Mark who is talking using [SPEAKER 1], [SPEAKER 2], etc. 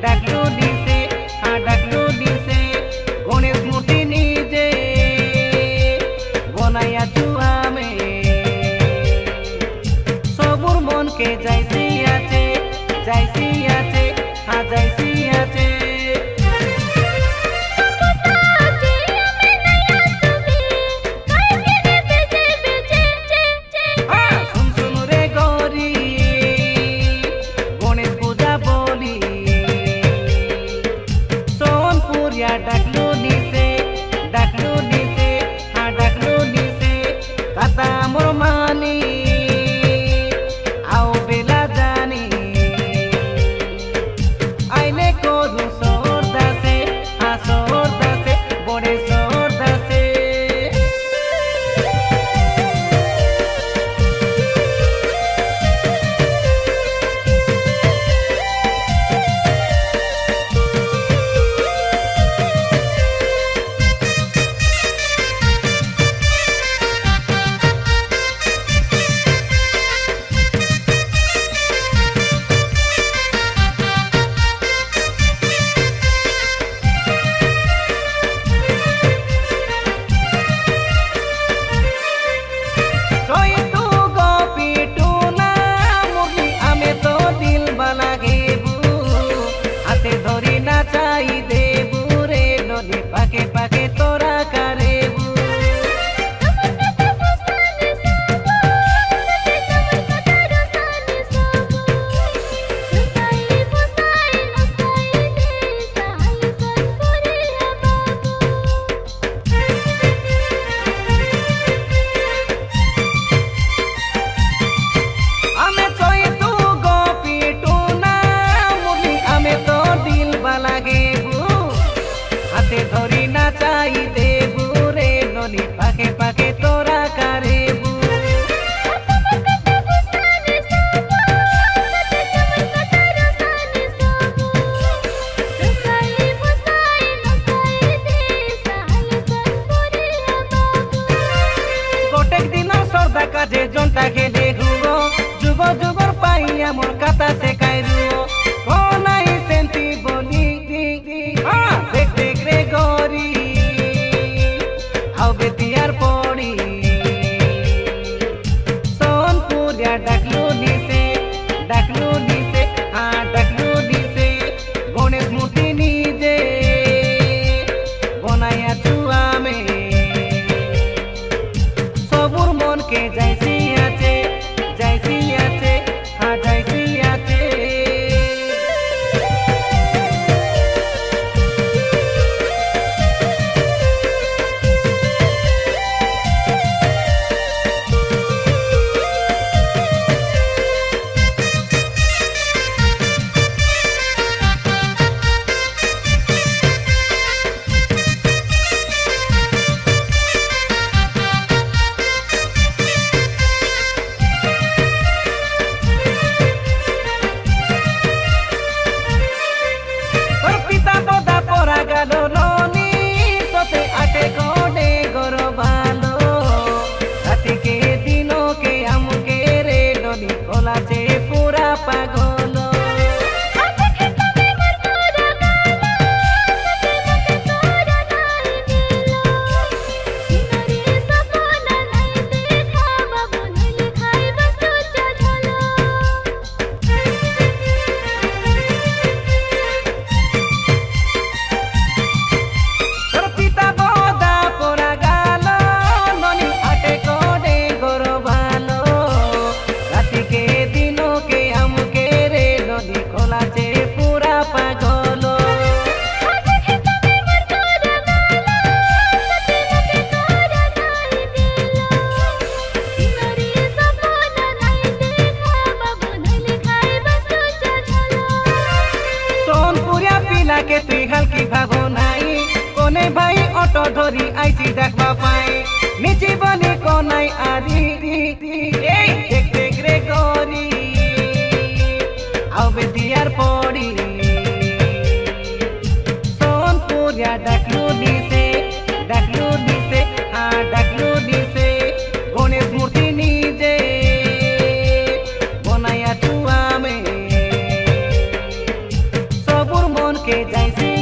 [SPEAKER 1] डाकलू दिसे हाँ डाकलू दिसे गणेश मूर्ति निजे बनाया चुआमे सबुर मन के जाइसी आचे हाँ जाइसी आचे डाकलू निसे हाँ डाकलू निसे कथा मोर मानी आओ बेला जानी आईने को सोर दासे हाँ सोर दासे बड़े सोर दासे धरी नाचाई देबू रे नदी पाके पाके तोरा करेबू आमे चोई तू गोपी टूना मुरली आमे तो हाथे धरी नाचाई देबू रे ननी पाके पाके तोरा करेबू गोटेक दिन सरदा काजे जनता के देखुओ जुग जुगर पाई मोर कथा से कायरुओ कोनाई सेंती बोली देख देख रे गोरी आओ बेतियार पड़ी सोनपुरिया डाकलू निसे हाँ डाकलू निसे गणेश मूर्ति निजे बनाया चुआमे सबुर मन के जाइसी आचे हाँ जाइसी आचे पूरा पागल के तुई हल्की भावो नाई कोने भाई ऑटो धरी आईसी देखबा पाए निची बनी कोनाई आदि देख देख रे गोरी आओ बेतियार पड़ी सोनपुरिया डाकलू निसे हाँ डाकलू निसे गणेश मूर्ति निजे बनाया चुआमे सबुर মুখে যাইছি